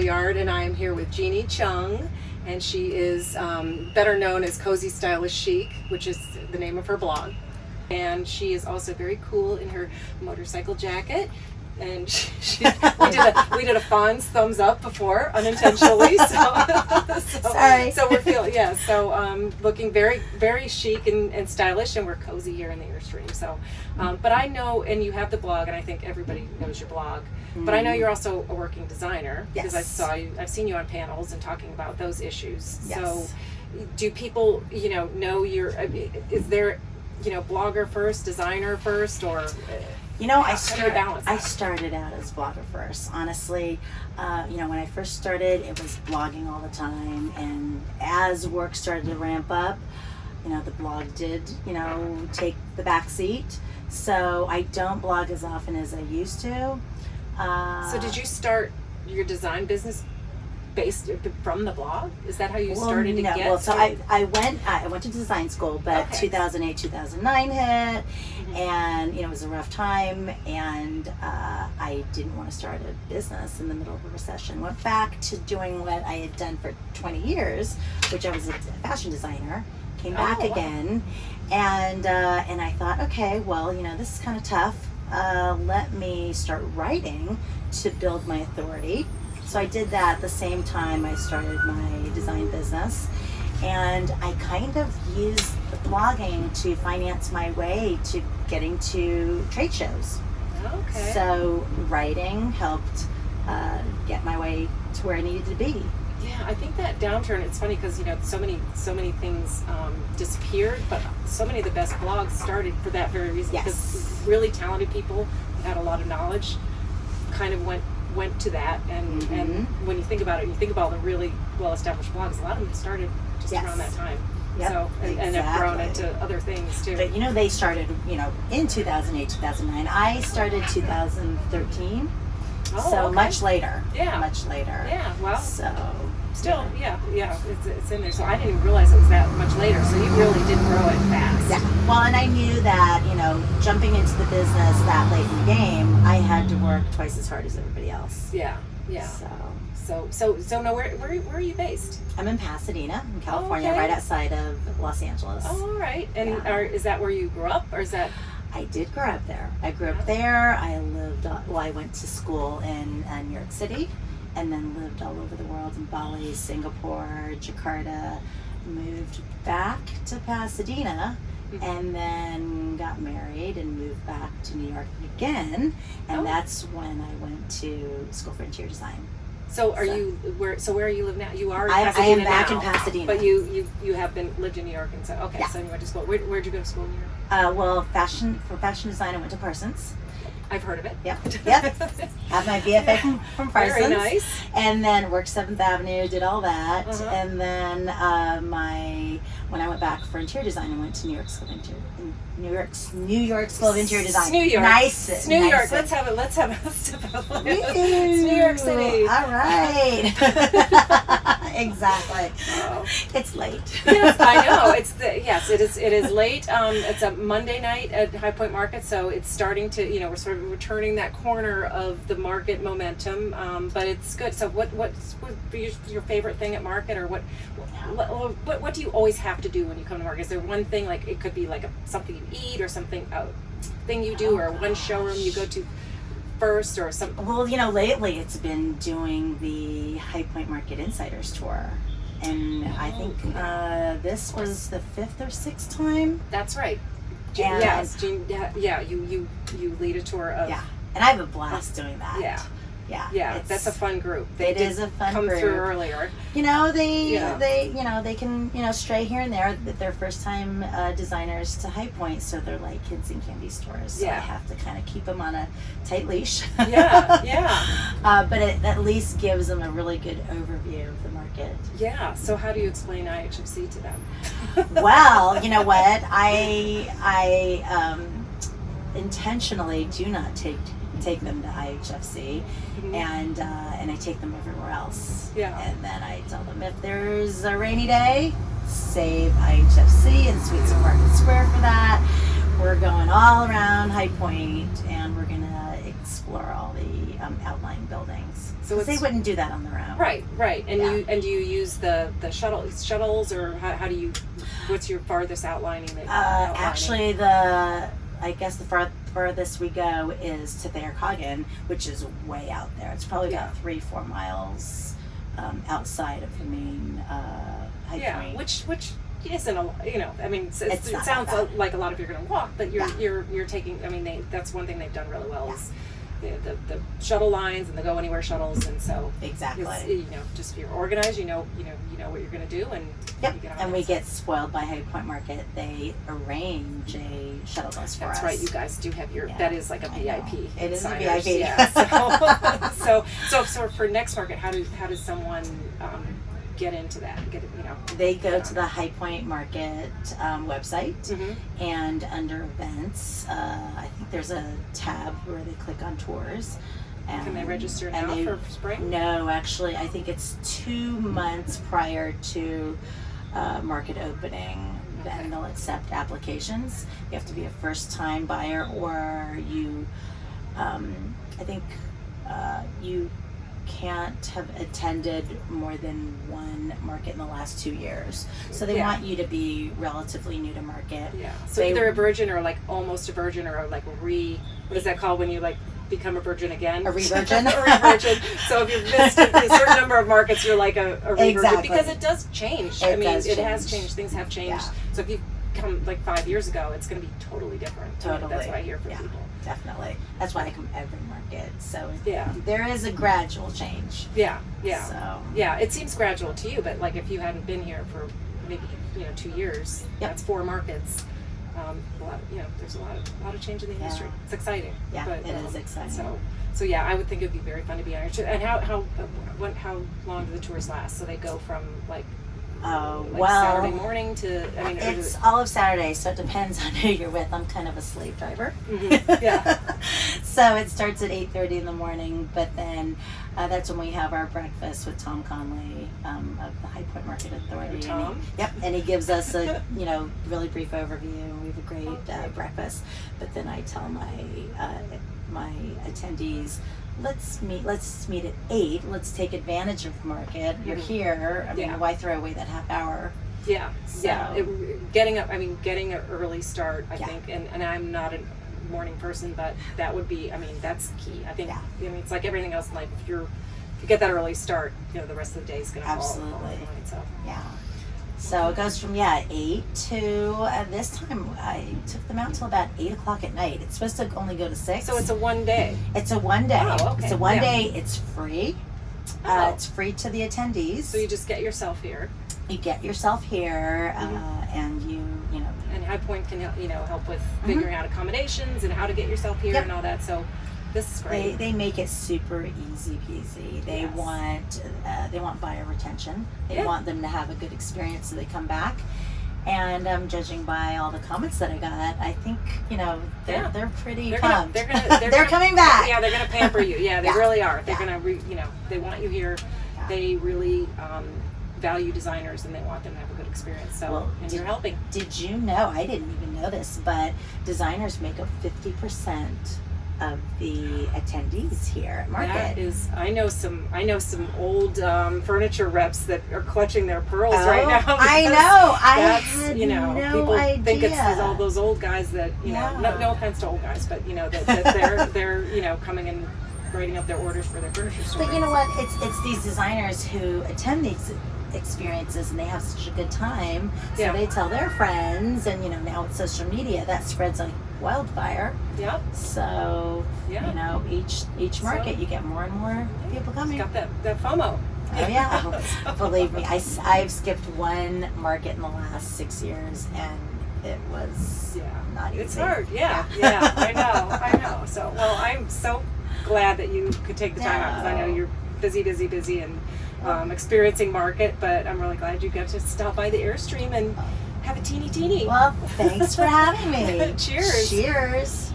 Steelyard, and I am here with Jeanne Chung, and she is better known as Cozy Stylish Chic, which is the name of her blog. And she is also very cool in her motorcycle jacket. And we did a Fawn's thumbs up before unintentionally. Sorry. So we're looking very, very chic and stylish, and we're cozy here in the Airstream. So, but I know, and you have the blog, and I think everybody knows your blog. But I know you're also a working designer because I've seen you on panels and talking about those issues. Yes. So, do people know is there blogger first, designer first, or I started out as blogger first. Honestly, when I first started, it was blogging all the time, and as work started to ramp up, the blog did, take the back seat. So I don't blog as often as I used to. So did you start your design business based from the blog? Is that how you started to get? Well, so I went to design school, but 2008, 2009 hit, and it was a rough time, and I didn't want to start a business in the middle of a recession. Went back to doing what I had done for 20 years, which I was a fashion designer. Came back again, and I thought, okay, well, this is kind of tough. Let me start writing to build my authority. So I did that at the same time I started my design business, and I kind of used the blogging to finance my way to getting to trade shows. Okay. So writing helped get my way to where I needed to be. Yeah, I think that downturn, it's funny because so many things disappeared, but so many of the best blogs started for that very reason. Yes. Because really talented people who had a lot of knowledge kind of went to that, and when you think about it, you think about the really well-established blogs, a lot of them started just around that time. Yep, so and have grown into other things too. But they started in 2008, 2009. I started 2013. Much later. Yeah. Much later. Yeah. Well. So. Still, yeah, it's in there. So I didn't even realize it was that much later. So you really did grow it fast. Yeah. Well, and I knew that jumping into the business that late in the game, I had to work twice as hard as everybody else. Yeah. So now where are you based? I'm in Pasadena, in California, right outside of Los Angeles. Oh, all right. And is that where you grew up, or is that? I did grow up there. I grew up there. I went to school in New York City, and then lived all over the world in Bali, Singapore, Jakarta, moved back to Pasadena, and then got married and moved back to New York again, and that's when I went to school for interior design. So where are you live now? You are in I Pasadena am back now, in Pasadena. But you have lived in New York, and so so you went to school. Where'd you go to school in New York? For fashion design, I went to Parsons. I've heard of it. Yep. Have my BFA from Parsons. Very nice. And then worked 7th Avenue, did all that. And then when I went back for interior design, I went to New York School of Interior Design. New York. Nice. New York. Let's have a It's New York City. All right. Exactly. Oh. It's late. Yes, I know. It is late. It's a Monday night at High Point Market, so it's starting to, we're sort of returning that corner of the market momentum, but it's good. So what's your favorite thing at market, or what do you always have to do when you come to market? Is there one thing, like it could be like something you eat, or something thing you do, or one showroom you go to first, or something? Well, lately it's been doing the High Point Market Insiders Tour, and I think this was the 5th or 6th time. That's right. Yes, Jeanne, you lead a tour of. Yeah, and I have a blast doing that. Yeah, that's a fun group. It is a fun group. Come through earlier. They can stray here and there. They're first time designers to High Point, so they're like kids in candy stores. So I have to kind of keep them on a tight leash. But it at least gives them a really good overview of the market. Yeah. So how do you explain IHFC to them? Well, you know what? I intentionally do not take them to IHFC, and I take them everywhere else. Yeah. And then I tell them, if there's a rainy day, save IHFC and Suites of Market Square for that. We're going all around High Point, and we're gonna explore all the outlying buildings. So Because they wouldn't do that on their own. Right. And Yeah. do you use the shuttles, or how do you? What's your farthest outlining? Actually, I guess the furthest we go is to Thayer-Coggan, which is way out there. It's probably about 3-4 miles outside of the main high point. Which isn't I mean, it not sounds bad. like a lot of you're going to walk, but you're taking. I mean, that's one thing they've done really well is the shuttle lines and the go anywhere shuttles, and so Exactly. just if you're organized, you know what you're going to do, and Yep. you get on And it. we get spoiled by High Point Market. They arrange a shuttle bus for us. That's right. You guys do have your. Yeah, That is like a I VIP. know. It is a signers. VIP. Yeah. So for next market, how does someone get into that? They go to the High Point Market website, Mm-hmm. and under events, I think there's a tab where they click on tours. And, Can they register and now they- for spring? No, actually, I think it's 2 months prior to market opening. Then Okay. they'll accept applications. You have to be a first-time buyer, or you, I think, you can't have attended more than one market in the last 2 years. So they Yeah. want you to be relatively new to market. Yeah. So They- either a virgin or like almost a virgin, or like what is that called when you like become a virgin again? A re-virgin? A re-virgin. So if you've missed a certain number of markets, you're like a re-virgin. Exactly. Because it does change. It I mean, does it has change. changed. Things have changed. Yeah. So if you come like 5 years ago, it's going to be totally different. Totally. That's what I hear from Yeah. people. Definitely. That's why I come every market. So Yeah. there is a gradual change. Yeah. So Yeah, it seems gradual to you, but like if you hadn't been here for maybe 2 years, Yep. that's 4 markets. There's a lot of change in the industry. Yeah. It's exciting. Yeah, but, it is exciting. So yeah, I would think it would be very fun to be on your tour. And how long do the tours last? So they go from like Saturday morning to it's all of Saturday, so it depends on who you're with. I'm kind of a slave driver. Yeah. So it starts at 8:30 in the morning, but then that's when we have our breakfast with Tom Conley of the High Point Market Authority. Tom? And he gives us a really brief overview. We have a great breakfast. But then I tell my attendees, let's meet at 8. Let's take advantage of the market. You're here. I mean, Yeah. why throw away that half hour? Yeah. So- Yeah. Getting an early start, I Yeah. think, and I'm not a morning person, but that would be, that's key. I think, it's like everything else in life. If you get that early start, the rest of the day is going to fall Absolutely. fine. So. Yeah. So it goes from 8 to this time I took them out till about 8 o'clock at night. It's supposed to only go to 6. So it's a one day. It's a one day. Oh, okay. It's a one Yeah. day. It's free. Oh. It's free to the attendees. So you just get yourself here, You get yourself here, and you and High Point can help with figuring out accommodations and how to get yourself here Yep. and all that. So this is great. They make it super easy peasy. They Yes. want buyer retention. They Yeah. want them to have a good experience so they come back. And judging by all the comments that I got, I think they're pretty pumped. They're coming back. Yeah, they're gonna pamper you. Yeah, they Yeah. really are. They're Yeah. gonna they want you here. Yeah. They really value designers and they want them to have a good experience. So and you're helping. Did you know? I didn't even know this, but designers make up 50% of the attendees here at Market. That is, I know some old furniture reps that are clutching their pearls right now. I know. I That's had no no idea. think it's all those old guys that no offense to old guys, but that they're coming and writing up their orders for their furniture store. But you know what? It's these designers who attend these experiences and they have such a good time, so Yeah. they tell their friends, and now with social media that spreads like wildfire. Yep. So Yeah. each market you get more and more people coming. Got that FOMO. Oh yeah, believe me, I've skipped one market in the last 6 years, and it was not easy. It's hard. Yeah. I know. So well, I'm so glad that you could take the time out because I know you're busy and experiencing market, but I'm really glad you got to stop by the Airstream and have a teeny. Well, thanks for having me. Cheers. Cheers.